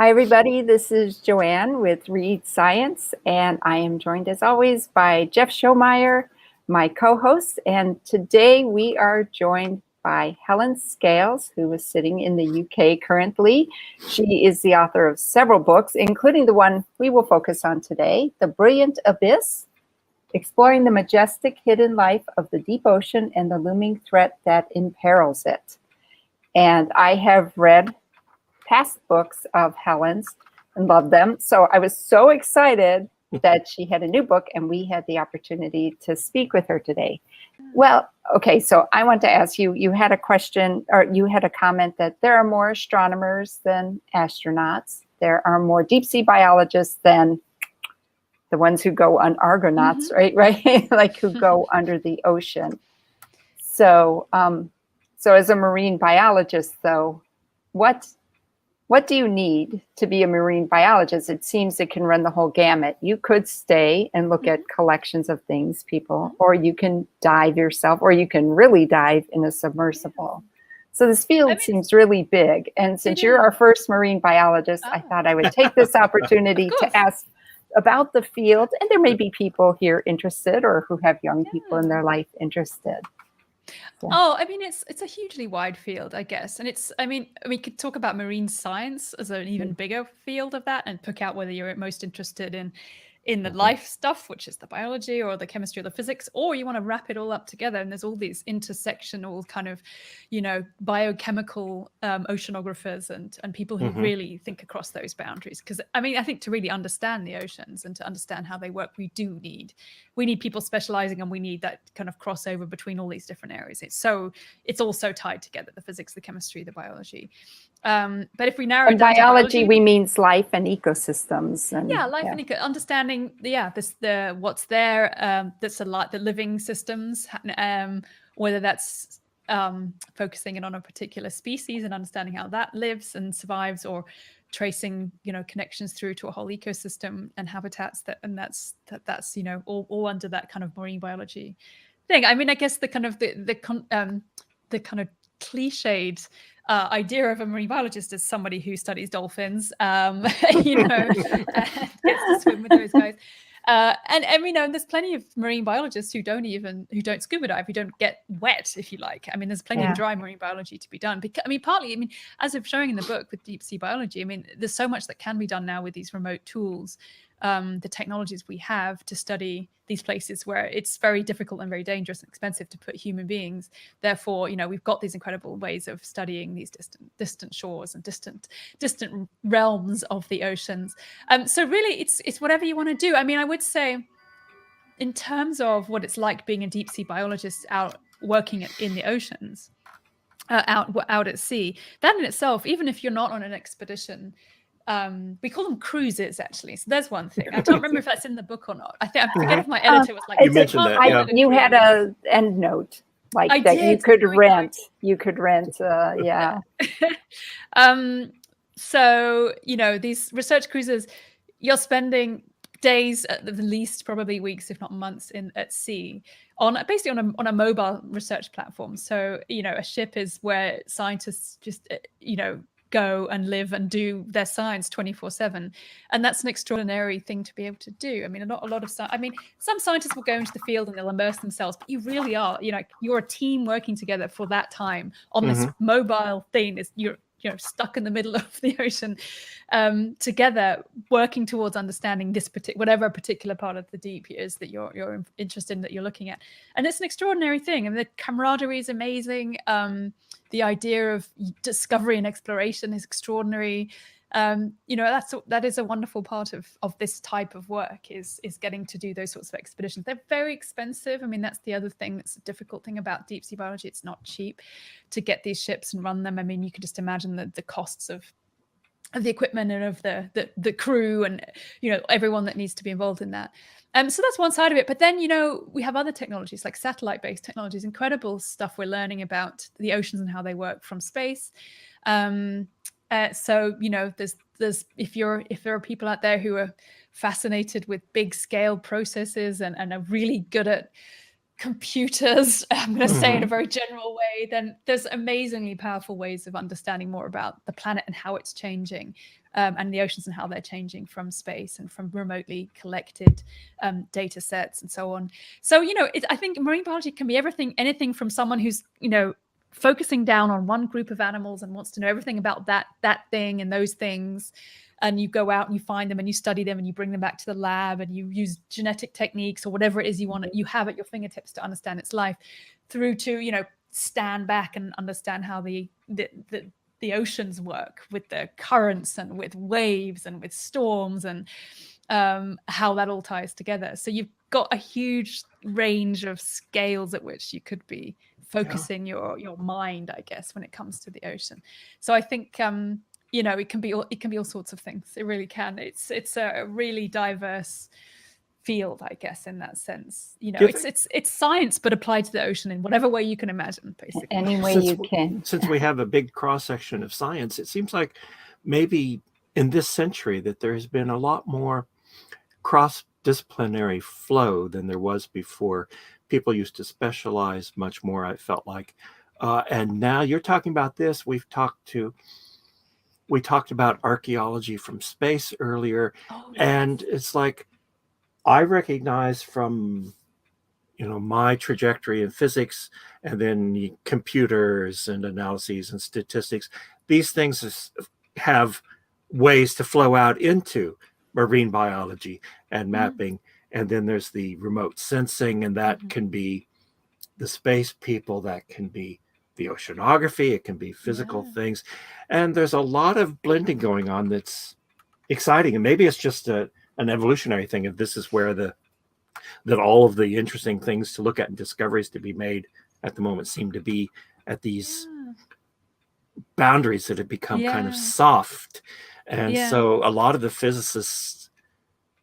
Hi, everybody. This is Joanne with Read Science, and I am joined as always by Jeff Shaumeyer, my co-host. And today we are joined by Helen Scales, who is sitting in the UK currently. She is the author of several books, including the one we will focus on today, The Brilliant Abyss, Exploring the Majestic Hidden Life of the Deep Ocean and the Looming Threat that Imperils It. And I have read past books of Helen's and loved them. So I was so excited that she had a new book and we had the opportunity to speak with her today. Well, okay, so I want to ask you, you had a question, or you had a comment that there are more astronomers than astronauts. There are more deep sea biologists than the ones who go on Argonauts, right? Like who go under the ocean. So, so as a marine biologist, though, what do you need to be a marine biologist? It seems it can run the whole gamut. You could stay and look at collections of things, people, or you can dive yourself, or you can really dive in a submersible. So this field seems really big. And since you're our first marine biologist, I thought I would take this opportunity to ask about the field. And there may be people here interested or who have young people in their life interested. So. Oh, I mean, it's a hugely wide field, I guess. And it's, I mean, we could talk about marine science as an even bigger field of that and pick out whether you're most interested in the life stuff, which is the biology or the chemistry or the physics, or you want to wrap it all up together. And there's all these intersectional kind of, biochemical oceanographers and people who really think across those boundaries. Because I mean, I think to really understand the oceans and to understand how they work, we need people specializing, and we need that kind of crossover between all these different areas. It's all so tied together, the physics, the chemistry, the biology. But if we narrow it down to biology, we means life and ecosystems. And, life and understanding what's there, that's the living systems, whether that's focusing in on a particular species and understanding how that lives and survives, or tracing connections through to a whole ecosystem and habitats that's all under that kind of marine biology thing. I mean, I guess the kind of the kind of cliched idea of a marine biologist is somebody who studies dolphins, gets to swim with those guys. And there's plenty of marine biologists who don't scuba dive, who don't get wet, if you like. I mean, there's plenty of dry marine biology to be done. Partly, as I'm showing in the book with deep sea biology, there's so much that can be done now with these remote tools, the technologies we have to study these places where it's very difficult and very dangerous and expensive to put human beings. Therefore, we've got these incredible ways of studying these distant shores and distant realms of the oceans. So really, it's whatever you want to do. I mean, I would say, in terms of what it's like being a deep sea biologist out working in the oceans, out at sea, that in itself, even if you're not on an expedition. We call them cruises, actually. So there's one thing. I don't remember if that's in the book or not. I forget if my editor was like, you mentioned that. You had a end note like that. You could rent. You could rent. So these research cruises, you're spending days, at the least, probably weeks, if not months, at sea, basically on a mobile research platform. So a ship is where scientists just go and live and do their science 24/7, and that's an extraordinary thing to be able to do. I mean, not a lot of some scientists will go into the field and they'll immerse themselves, but you really are, you're a team working together for that time on this mobile thing. You're stuck in the middle of the ocean, together, working towards understanding this whatever particular part of the deep is that you're interested in, that you're looking at. And it's an extraordinary thing. I mean, the camaraderie is amazing. The idea of discovery and exploration is extraordinary. That is a wonderful part of this type of work, is getting to do those sorts of expeditions. They're very expensive. I mean, that's the other thing that's a difficult thing about deep sea biology. It's not cheap to get these ships and run them. I mean, you can just imagine the costs of the equipment and of the crew and everyone that needs to be involved in that. So that's one side of it. But then we have other technologies like satellite-based technologies, incredible stuff we're learning about the oceans and how they work from space. So there's if there are people out there who are fascinated with big scale processes and are really good at computers, I'm going to say in a very general way, then there's amazingly powerful ways of understanding more about the planet and how it's changing, and the oceans and how they're changing from space and from remotely collected data sets and so on. So, I think marine biology can be anything from someone who's, focusing down on one group of animals and wants to know everything about that thing and those things. And you go out and you find them and you study them and you bring them back to the lab and you use genetic techniques or whatever it is you have at your fingertips to understand its life, through to, stand back and understand how the oceans work with the currents and with waves and with storms and how that all ties together. So you've got a huge range of scales at which you could be focusing your mind, I guess, when it comes to the ocean. So I think it can be all sorts of things. It really can. It's a really diverse field, I guess, in that sense. It's science but applied to the ocean in whatever way you can imagine, basically. Any way you can. Since we have a big cross section of science, it seems like maybe in this century that there has been a lot more cross-disciplinary flow than there was before. People used to specialize much more, I felt like. And now you're talking about this. We talked about archaeology from space earlier. Oh, yes. And it's like, I recognize from, my trajectory in physics and then computers and analyses and statistics, these things have ways to flow out into marine biology and mapping. And then there's the remote sensing, and that can be the space people, that can be the oceanography, it can be physical things. And there's a lot of blending going on that's exciting. And maybe it's just an evolutionary thing. If this is where that all of the interesting things to look at and discoveries to be made at the moment seem to be at these boundaries that have become kind of soft. And so a lot of the physicists,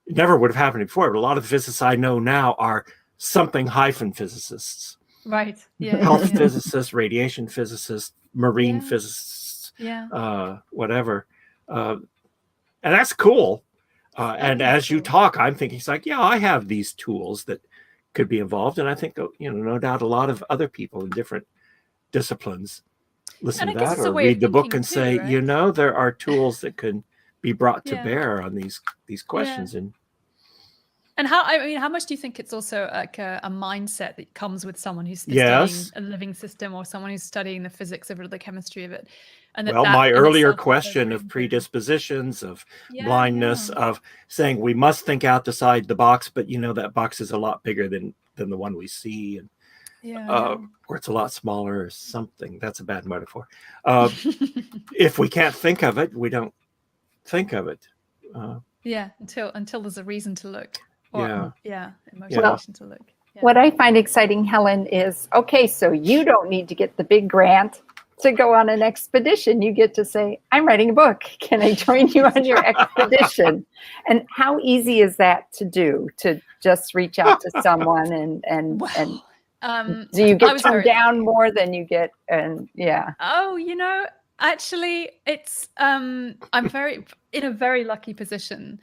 it never would have happened before, but a lot of the physicists I know now are something hyphen physicists. Right. Yeah. Health physicists, radiation physicists, marine physicists, whatever. And that's cool. And as you talk, I'm thinking, it's like, I have these tools that could be involved. And I think, no doubt a lot of other people in different disciplines listen to that or read the book and say, right? There are tools that can be brought to bear on these questions. And how much do you think it's also like a mindset that comes with someone who's studying a living system, or someone who's studying the physics of it or the chemistry of it? And my earlier question of predispositions, of blindness, of saying we must think outside the box, but that box is a lot bigger than the one we see, and or it's a lot smaller or something. That's a bad metaphor. If we can't think of it, we don't think of it. Until there's a reason to look. Motivation to look. What I find exciting, Helen, is, so you don't need to get the big grant to go on an expedition. You get to say, I'm writing a book. Can I join you on your expedition? And how easy is that to do, to just reach out to someone and do you get turned down more than you get? Actually, it's I'm in a very lucky position.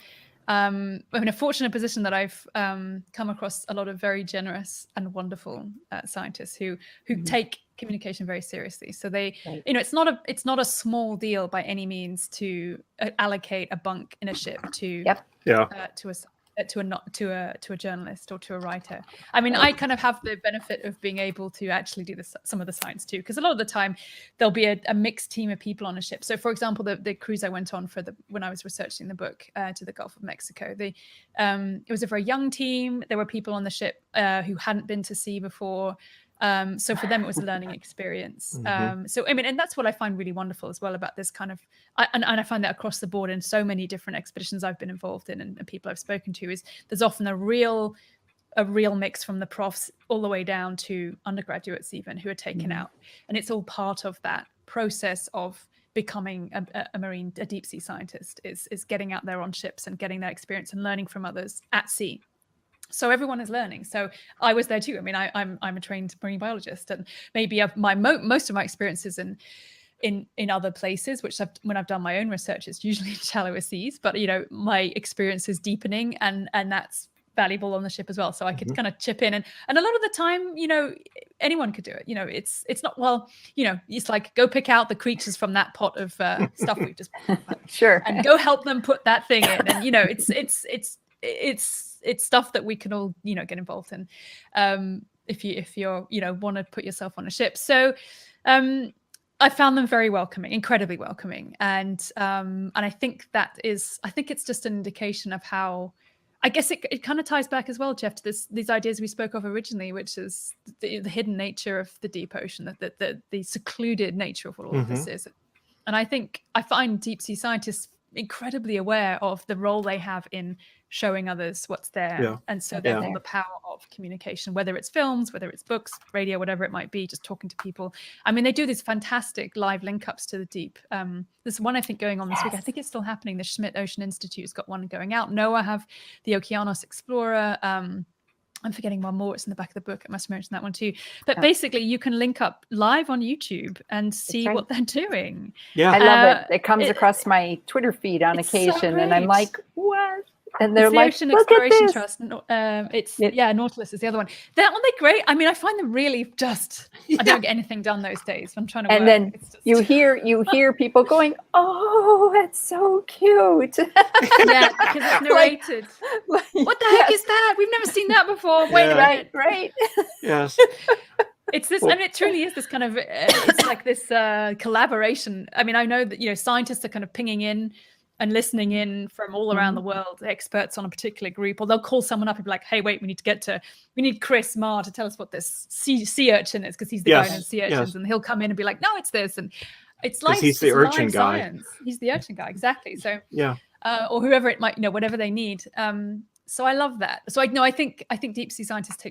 I'm in a fortunate position that I've come across a lot of very generous and wonderful scientists who take communication very seriously. So they, it's not a small deal by any means to allocate a bunk in a ship to a journalist or to a writer. I mean, I kind of have the benefit of being able to actually do some of the science too, because a lot of the time there'll be a mixed team of people on a ship. So, for example, the cruise I went on when I was researching the book to the Gulf of Mexico, it was a very young team. There were people on the ship who hadn't been to sea before. So for them, it was a learning experience. So, I mean, and that's what I find really wonderful as well about this kind of, and I find that across the board in so many different expeditions I've been involved in and people I've spoken to, is there's often a real mix from the profs all the way down to undergraduates even, who are taken out. And it's all part of that process of becoming a deep sea scientist, is getting out there on ships and getting that experience and learning from others at sea. So everyone is learning. So I was there too. I mean, I'm a trained marine biologist, and maybe most of my experiences in other places, which when I've done my own research, it's usually in shallower seas. But my experience is deepening, and that's valuable on the ship as well. So I could kind of chip in, and a lot of the time, anyone could do it. It's not, well, it's like, go pick out the creatures from that pot of stuff we've just Sure. and go help them put that thing in. And it's stuff that we can all get involved in if you're want to put yourself on a ship. So I found them very welcoming, incredibly welcoming, and I think it's just an indication of how, I guess it kind of ties back as well, Jeff, to these ideas we spoke of originally, which is the hidden nature of the deep ocean, the secluded nature of what all of this is. And I find deep sea scientists incredibly aware of the role they have in showing others what's there. And so therefore the power of communication, whether it's films, whether it's books, radio, whatever it might be, just talking to people. I mean, they do these fantastic live link ups to the deep. There's one I think going on this week. I think it's still happening. The Schmidt Ocean Institute's got one going out. NOAA have the Okeanos Explorer. I'm forgetting one more. It's in the back of the book. I must mention that one too. But basically, you can link up live on YouTube and see what they're doing. Yeah, I love it. It comes across my Twitter feed on occasion, and I'm like, what? And they're like, Ocean look Exploration at Trust. Nautilus is the other one. Aren't they great? I mean, I find them really just. I don't get anything done those days. I'm trying to. And then you hear people going, "Oh, that's so cute." Yeah, because it's narrated. What the heck is that? We've never seen that before. Wait a minute. Right. Yes. It's this, and it truly is this kind of. It's like this collaboration. I mean, I know that scientists are kind of pinging in and listening in from all around the world, experts on a particular group, or they'll call someone up and be like, hey, wait, we need Chris Marr to tell us what this sea urchin is, because he's the guy in sea urchins, and he'll come in and be like, no, it's this. And it's like, he's the urchin guy. Science. He's the urchin guy, exactly. So, or whoever it might, whatever they need. So I love that. So I think deep sea scientists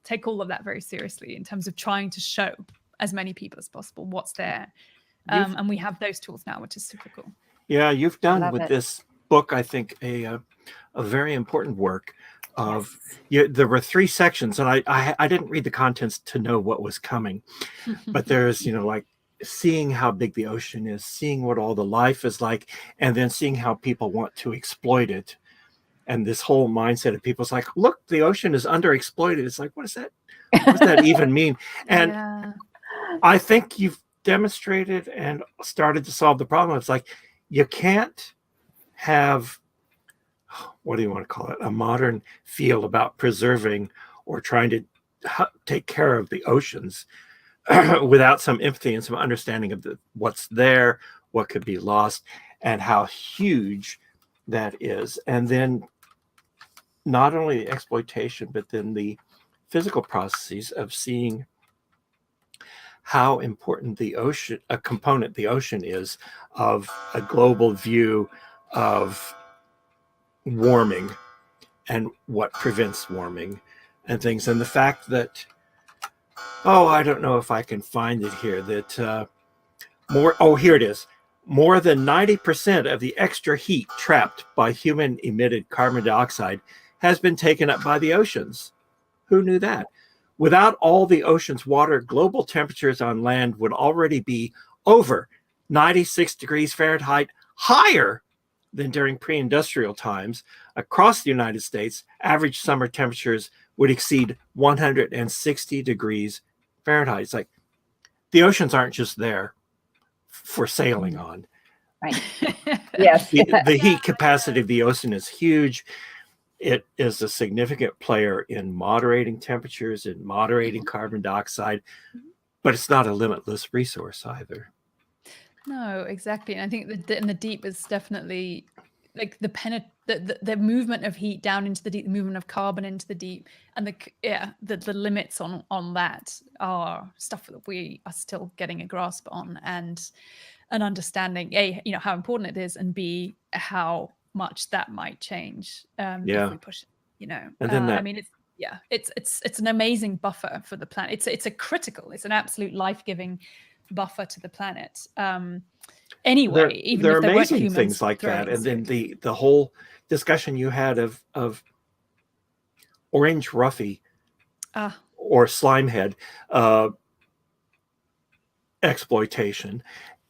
take all of that very seriously in terms of trying to show as many people as possible what's there. And we have those tools now, which is super cool. Yeah, you've done with this book, I think, a very important work of there were 3 sections, and I didn't read the contents to know what was coming, but there's like seeing how big the ocean is, seeing what all the life is like, and then seeing how people want to exploit it. And this whole mindset of people's like, look, the ocean is underexploited. It's like, what does that even mean? And I think you've demonstrated and started to solve the problem. It's like, you can't have, what do you want to call it, a modern feel about preserving or trying to take care of the oceans without some empathy and some understanding of what's there, what could be lost, and how huge that is. And then not only the exploitation, but then the physical processes of seeing how important the ocean, a component the ocean is of a global view of warming and what prevents warming and things. And the fact that, I don't know if I can find it here, that here it is. More than 90% of the extra heat trapped by human emitted carbon dioxide has been taken up by the oceans. Who knew that? Without all the ocean's water, global temperatures on land would already be over 96 degrees Fahrenheit higher than during pre-industrial times. Across the United States, average summer temperatures would exceed 160 degrees Fahrenheit. It's like the oceans aren't just there for sailing on. Right. Yes. The heat capacity of the ocean is huge. It is a significant player in moderating temperatures and moderating carbon dioxide, but it's not a limitless resource either. No, exactly. And I think the deep is definitely like the movement of heat down into the deep, the movement of carbon into the deep, and the limits on that are stuff that we are still getting a grasp on, and an understanding how important it is, and B, how much that might change if we push it, And then I mean, it's an amazing buffer for the planet. It's an absolute life-giving buffer to the planet. Anyway, even there if are there weren't amazing humans things like that. And then the whole discussion you had of orange roughy or slimehead exploitation,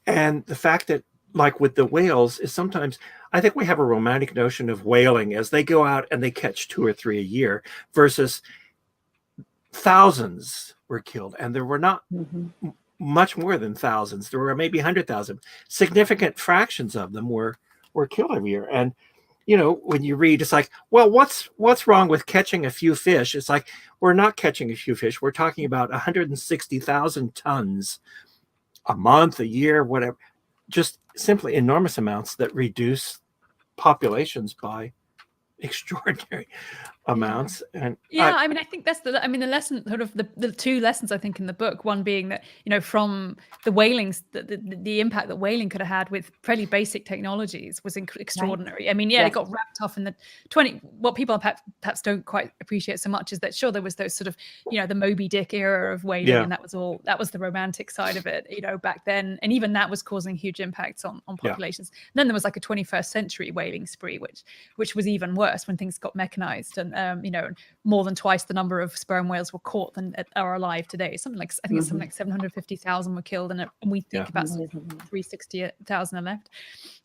and the fact that like with the whales, is sometimes I think we have a romantic notion of whaling as they go out and they catch 2 or 3 a year versus thousands were killed. And there were not much more than thousands. There were maybe 100,000. Significant fractions of them were killed every year. And, you know, when you read, it's like, well, what's wrong with catching a few fish? It's like, we're not catching a few fish. We're talking about 160,000 tons a month, a year, whatever. Just simply enormous amounts that reduce populations by extraordinary amounts. And I mean, I think that's the lesson, sort of the two lessons I think in the book, one being that, you know, from the whalings, the impact that whaling could have had with fairly basic technologies was extraordinary. Right. I mean, it got wrapped up in the what people perhaps don't quite appreciate so much is that, sure, there was those sort of, you know, the Moby Dick era of whaling, and that was the romantic side of it, you know, back then, and even that was causing huge impacts on populations. And then there was like a 21st century whaling spree, which was even worse when things got mechanized, and you know, more than twice the number of sperm whales were caught than are alive today. Something like, I think it's something like 750,000 were killed, and we think about 360,000 are left.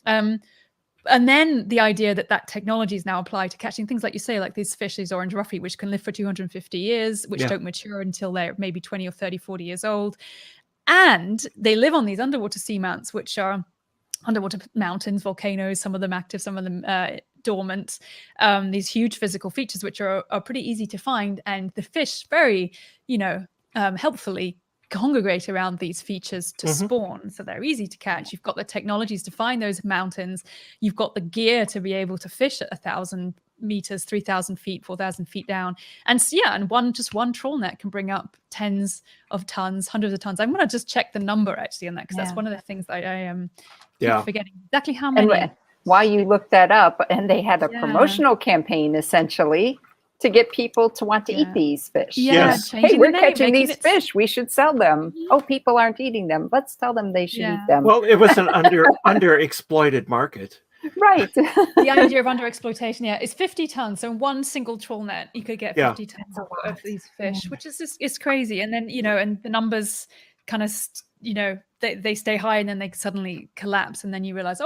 And then the idea that technologies now apply to catching things like you say, like these fish, these orange roughy, which can live for 250 years, which don't mature until they're maybe 20 or 30, 40 years old. And they live on these underwater seamounts, which are underwater mountains, volcanoes, some of them active, some of them dormant, these huge physical features which are pretty easy to find, and the fish very, you know, helpfully congregate around these features to spawn, so they're easy to catch. You've got the technologies to find those mountains, you've got the gear to be able to fish at 1,000 meters, 3,000 feet, 4,000 feet down, and one trawl net can bring up tens of tons, hundreds of tons. I'm going to just check the number actually on that, because that's one of the things that I keep forgetting exactly how many. And while you looked that up, and they had a promotional campaign essentially to get people to want to eat these fish. Yes. Hey, we're catching these fish. We should sell them. Oh, people aren't eating them. Let's tell them they should eat them. Well, it was an underexploited market. Right. The idea of underexploitation, is 50 tons. So in one single trawl net, you could get 50 tons of these fish, which is just crazy. And then, you know, and the numbers kind of, you know, they stay high and then they suddenly collapse. And then you realize,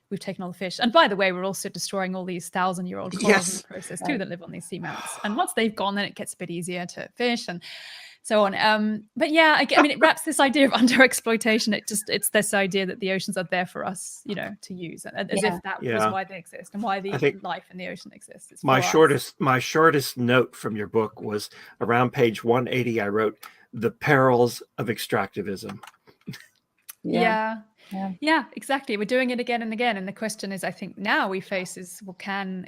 we've taken all the fish. And by the way, we're also destroying all these 1,000-year-old corals in the process too that live on these seamounts. And once they've gone, then it gets a bit easier to fish and so on. But I mean, it wraps this idea of underexploitation. It's this idea that the oceans are there for us, you know, to use, as if that was why they exist and why the life in the ocean exists. It's my shortest note from your book was around page 180. I wrote, "The perils of extractivism." Yeah, exactly. We're doing it again and again, and the question is, I think now we face is, well,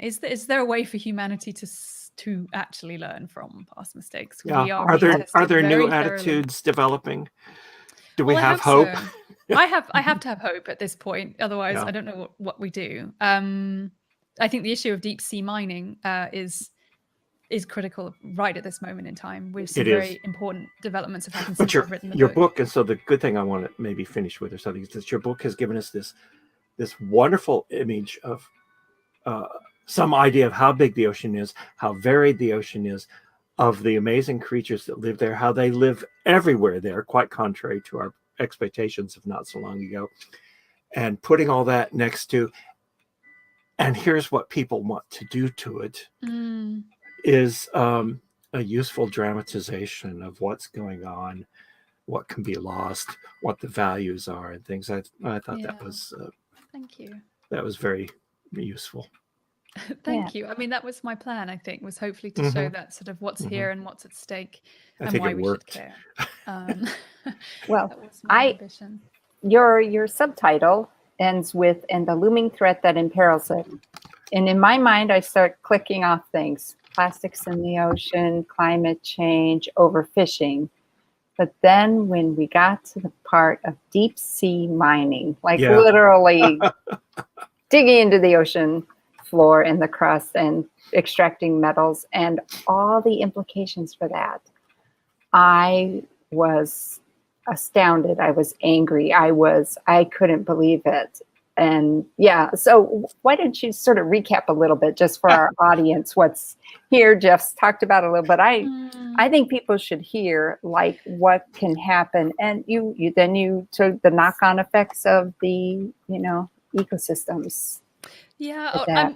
is there a way for humanity to actually learn from past mistakes? Are there new attitudes developing? Do we have hope? So. I have to have hope at this point. Otherwise, I don't know what we do. I think the issue of deep sea mining is critical right at this moment in time. We've seen very important developments have happened since I've written the book. And so the good thing I want to maybe finish with or something is that your book has given us this wonderful image of some idea of how big the ocean is, how varied the ocean is, of the amazing creatures that live there, how they live everywhere there, quite contrary to our expectations of not so long ago. And putting all that next to, and here's what people want to do to it. Is a useful dramatization of what's going on, what can be lost, what the values are, and things. I thought that was thank you. That was very useful. Thank you. I mean, that was my plan, I think, was hopefully to show that sort of what's here and what's at stake and why we should care. Well, that was my ambition. Your subtitle ends with, "And the looming threat that imperils it." And in my mind, I start clicking off things. Plastics in the ocean, climate change, overfishing. But then when we got to the part of deep sea mining, like literally digging into the ocean floor and the crust and extracting metals and all the implications for that, I was astounded. I was angry. I couldn't believe it. And yeah, so why don't you sort of recap a little bit just for our audience what's here? Jeff's talked about a little, but I think people should hear like what can happen, and you took the knock-on effects of the ecosystems. Yeah,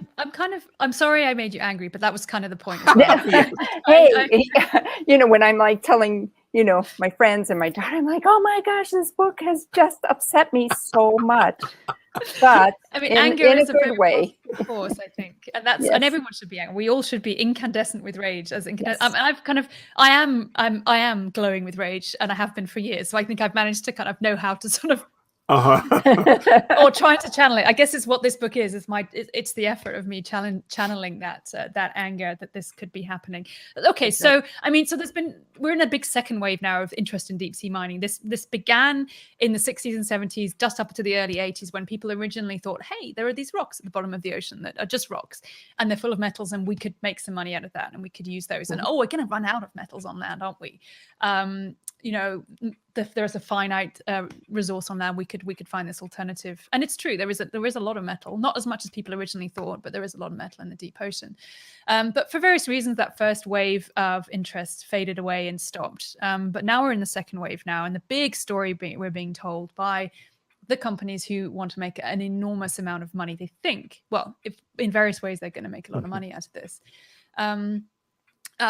I'm sorry I made you angry, but that was kind of the point as well. Hey, when I'm like telling my friends and my daughter, I'm like, oh my gosh, this book has just upset me so much. But I mean, in anger a is a good very way. positive force, I think, and that's Yes. and everyone should be angry. We all should be incandescent with rage. Yes. I am glowing with rage, and I have been for years. So I think I've managed to kind of know how to sort of or trying to channel it. I guess it's what this book is. It's the effort of me channeling that anger that this could be happening. Okay, so I mean, so we're in a big second wave now of interest in deep sea mining. This began in the 60s and 70s, just up to the early 80s, when people originally thought, hey, there are these rocks at the bottom of the ocean that are just rocks, and they're full of metals, and we could make some money out of that, and we could use those. And we're going to run out of metals on land, aren't we? There's a finite resource on land. We could find this alternative, and it's true. There is a lot of metal, not as much as people originally thought, but there is a lot of metal in the deep ocean. But for various reasons, that first wave of interest faded away and stopped. But now we're in the second wave now, and the big story we're being told by the companies who want to make an enormous amount of money. They think, well, if in various ways they're going to make a lot of money out of this.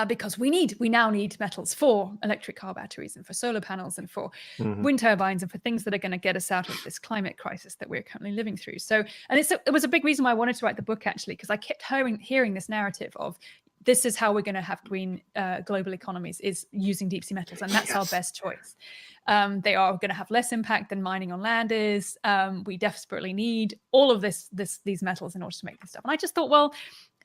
Because we now need metals for electric car batteries and for solar panels and for wind turbines and for things that are going to get us out of this climate crisis that we're currently living through. So, and it was a big reason why I wanted to write the book, actually, because I kept hearing this narrative of this is how we're going to have green global economies, is using deep sea metals, and that's our best choice. They are going to have less impact than mining on land is. We desperately need all of these metals in order to make this stuff. And I just thought, well,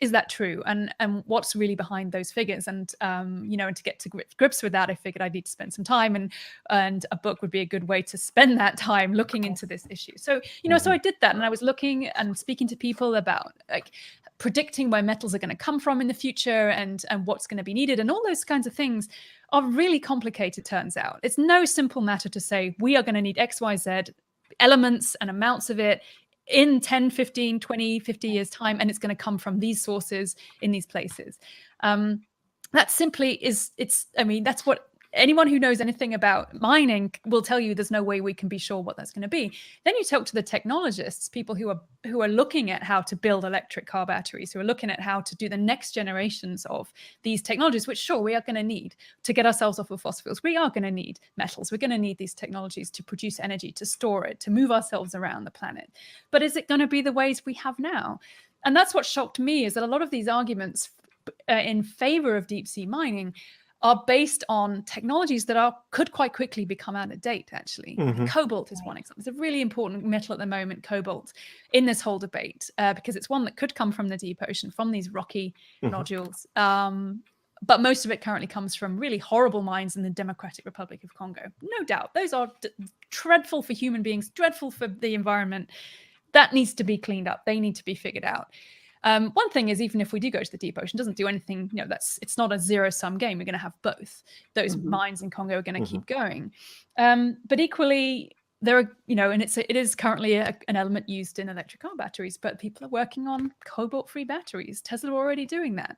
is that true? And what's really behind those figures? And and to get to grips with that, I figured I'd need to spend some time, and a book would be a good way to spend that time looking into this issue. So so I did that, and I was looking and speaking to people about like predicting where metals are going to come from in the future and what's going to be needed, and all those kinds of things are really complicated. Turns out it's no simple matter to say we are going to need X, Y, Z elements and amounts of it in 10, 15, 20, 50 years time, and it's going to come from these sources in these places. That simply is, that's what anyone who knows anything about mining will tell you. There's no way we can be sure what that's going to be. Then you talk to the technologists, people who are looking at how to build electric car batteries, who are looking at how to do the next generations of these technologies, which sure, we are going to need to get ourselves off of fossil fuels. We are going to need metals. We're going to need these technologies to produce energy, to store it, to move ourselves around the planet. But is it going to be the ways we have now? And that's what shocked me, is that a lot of these arguments in favor of deep sea mining are based on technologies that could quite quickly become out of date, actually. Cobalt is one example. It's a really important metal at the moment, cobalt, in this whole debate, because it's one that could come from the deep ocean, from these rocky nodules. But most of it currently comes from really horrible mines in the Democratic Republic of Congo. No doubt. Those are dreadful for human beings, dreadful for the environment. That needs to be cleaned up. They need to be figured out. One thing is, even if we do go to the deep ocean, it doesn't do anything, it's not a zero-sum game. We're going to have both. Those mines in Congo are going to keep going. But equally, there are, and it is currently an element used in electric car batteries, but people are working on cobalt-free batteries. Tesla are already doing that.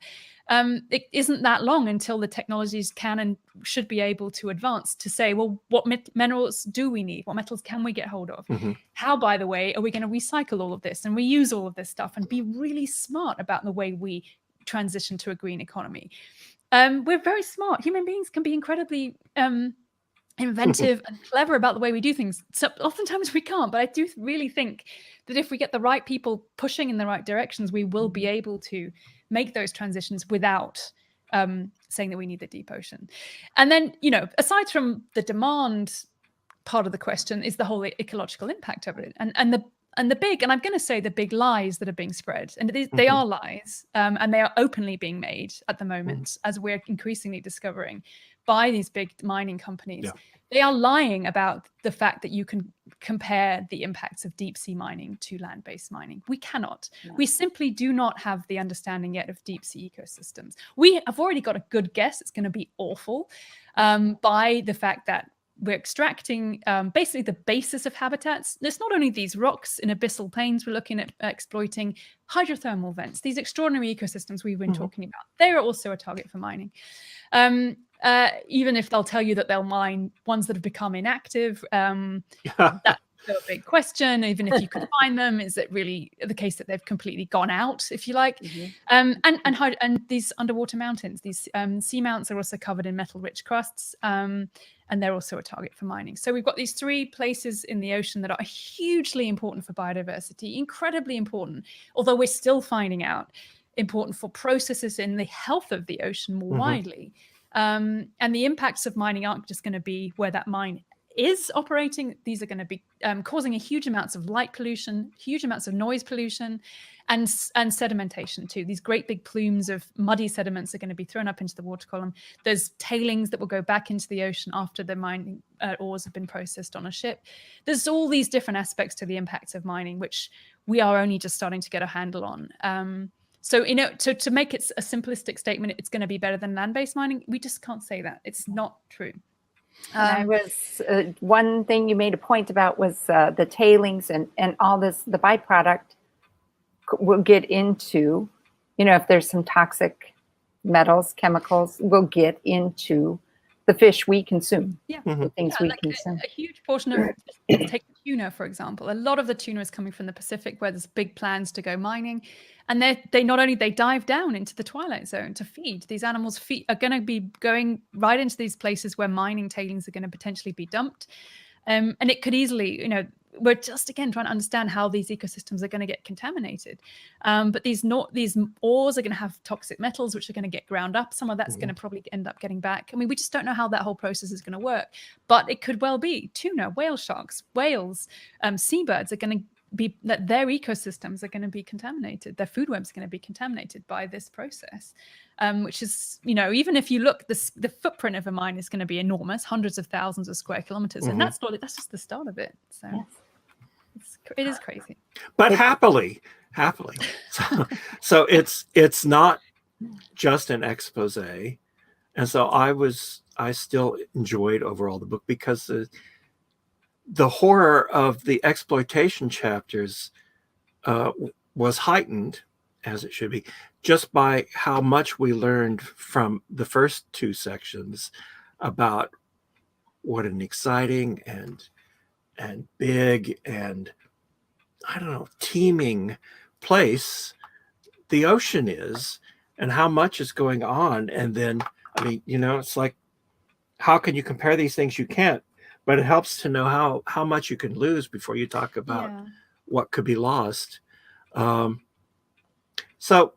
It isn't that long until the technologies can and should be able to advance to say, well, what minerals do we need? What metals can we get hold of? How, by the way, are we going to recycle all of this and reuse all of this stuff and be really smart about the way we transition to a green economy? We're very smart. Human beings can be incredibly inventive and clever about the way we do things. So oftentimes we can't, but I do really think that if we get the right people pushing in the right directions, we will be able to make those transitions without saying that we need the deep ocean. And then, aside from the demand part of the question, is the whole ecological impact of it. And the big, and I'm going to say the big lies that are being spread, and they are lies, and they are openly being made at the moment, as we're increasingly discovering by these big mining companies. Yeah. They are lying about the fact that you can compare the impacts of deep sea mining to land-based mining. We cannot. No. We simply do not have the understanding yet of deep sea ecosystems. We have already got a good guess it's going to be awful by the fact that we're extracting basically the basis of habitats. There's not only these rocks in abyssal plains, we're looking at exploiting hydrothermal vents, these extraordinary ecosystems we've been talking about. They are also a target for mining. Even if they'll tell you that they'll mine ones that have become inactive, that's still a big question. Even if you could find them, is it really the case that they've completely gone out, if you like? And these underwater mountains, these seamounts are also covered in metal-rich crusts, and they're also a target for mining. So we've got these three places in the ocean that are hugely important for biodiversity, incredibly important, although we're still finding out important for processes in the health of the ocean more widely. And the impacts of mining aren't just going to be where that mine is operating. These are going to be causing a huge amounts of light pollution, huge amounts of noise pollution, and sedimentation too. These great big plumes of muddy sediments are going to be thrown up into the water column. There's tailings that will go back into the ocean after the mining ores have been processed on a ship. There's all these different aspects to the impacts of mining, which we are only just starting to get a handle on. So, to make it a simplistic statement, it's going to be better than land-based mining. We just can't say that. It's not true. I was one thing you made a point about was the tailings and all this, the byproduct will get into, if there's some toxic metals, chemicals, will get into the fish we consume. The things we consume. A huge portion of, take tuna, for example. A lot of the tuna is coming from the Pacific, where there's big plans to go mining. And they not only they dive down into the twilight zone to feed. These animals are going to be going right into these places where mining tailings are going to potentially be dumped. And it could easily, we're just, again, trying to understand how these ecosystems are going to get contaminated. But these ores are going to have toxic metals, which are going to get ground up. Some of that's going to probably end up getting back. I mean, we just don't know how that whole process is going to work. But it could well be tuna, whale sharks, whales, seabirds are going to be, that their ecosystems are going to be contaminated. Their food webs are going to be contaminated by this process, which is, even if you look, the footprint of a mine is going to be enormous, hundreds of thousands of square kilometers. And that's just the start of it. So it is crazy. But happily. So it's not just an expose. And so I still enjoyed overall the book, because the horror of the exploitation chapters was heightened, as it should be, just by how much we learned from the first two sections about what an exciting and big and, I don't know, teeming place the ocean is, and how much is going on. And then, I mean, it's like, how can you compare these things? You can't. But it helps to know how much you can lose before you talk about what could be lost. So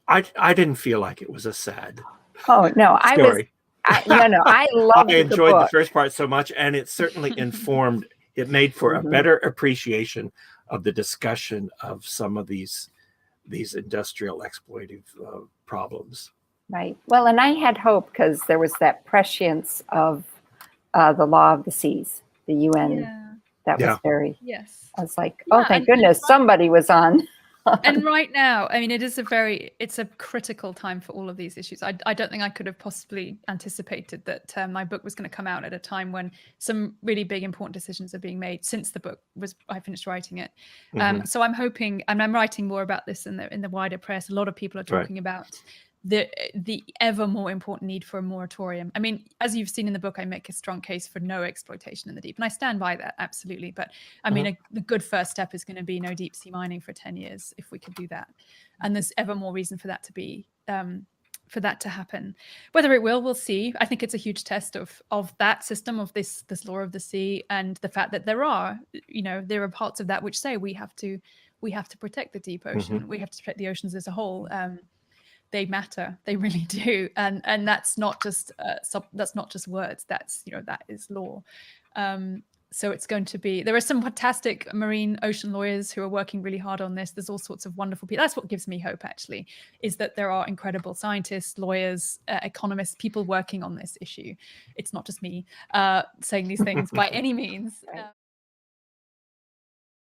I didn't feel like it was a sad story. I loved I enjoyed the the first part so much, and it certainly informed. It made for a better appreciation of the discussion of some of these industrial exploitive problems. Right. Well, and I had hope, because there was that prescience of the law of the seas, the UN. That was very. Yes. I was like, oh, thank goodness somebody was on. And right now, I mean, it's a critical time for all of these issues. I don't think I could have possibly anticipated that my book was going to come out at a time when some really big, important decisions are being made since I finished writing it. So I'm hoping, and I'm writing more about this in the wider press. A lot of people are talking about the ever more important need for a moratorium. I mean, as you've seen in the book, I make a strong case for no exploitation in the deep, and I stand by that, absolutely. But I mean, the good first step is going to be no deep sea mining for 10 years, if we could do that. And there's ever more reason for that to be, for that to happen. Whether it will, we'll see. I think it's a huge test of that system, of this law of the sea, and the fact that there are parts of that which say we have to protect the deep ocean. We have to protect the oceans as a whole. They matter. They really do. And that's not just words. That's, that is law. So it's going to be, there are some fantastic marine ocean lawyers who are working really hard on this. There's all sorts of wonderful people. That's what gives me hope, actually, is that there are incredible scientists, lawyers, economists, people working on this issue. It's not just me saying these things by any means.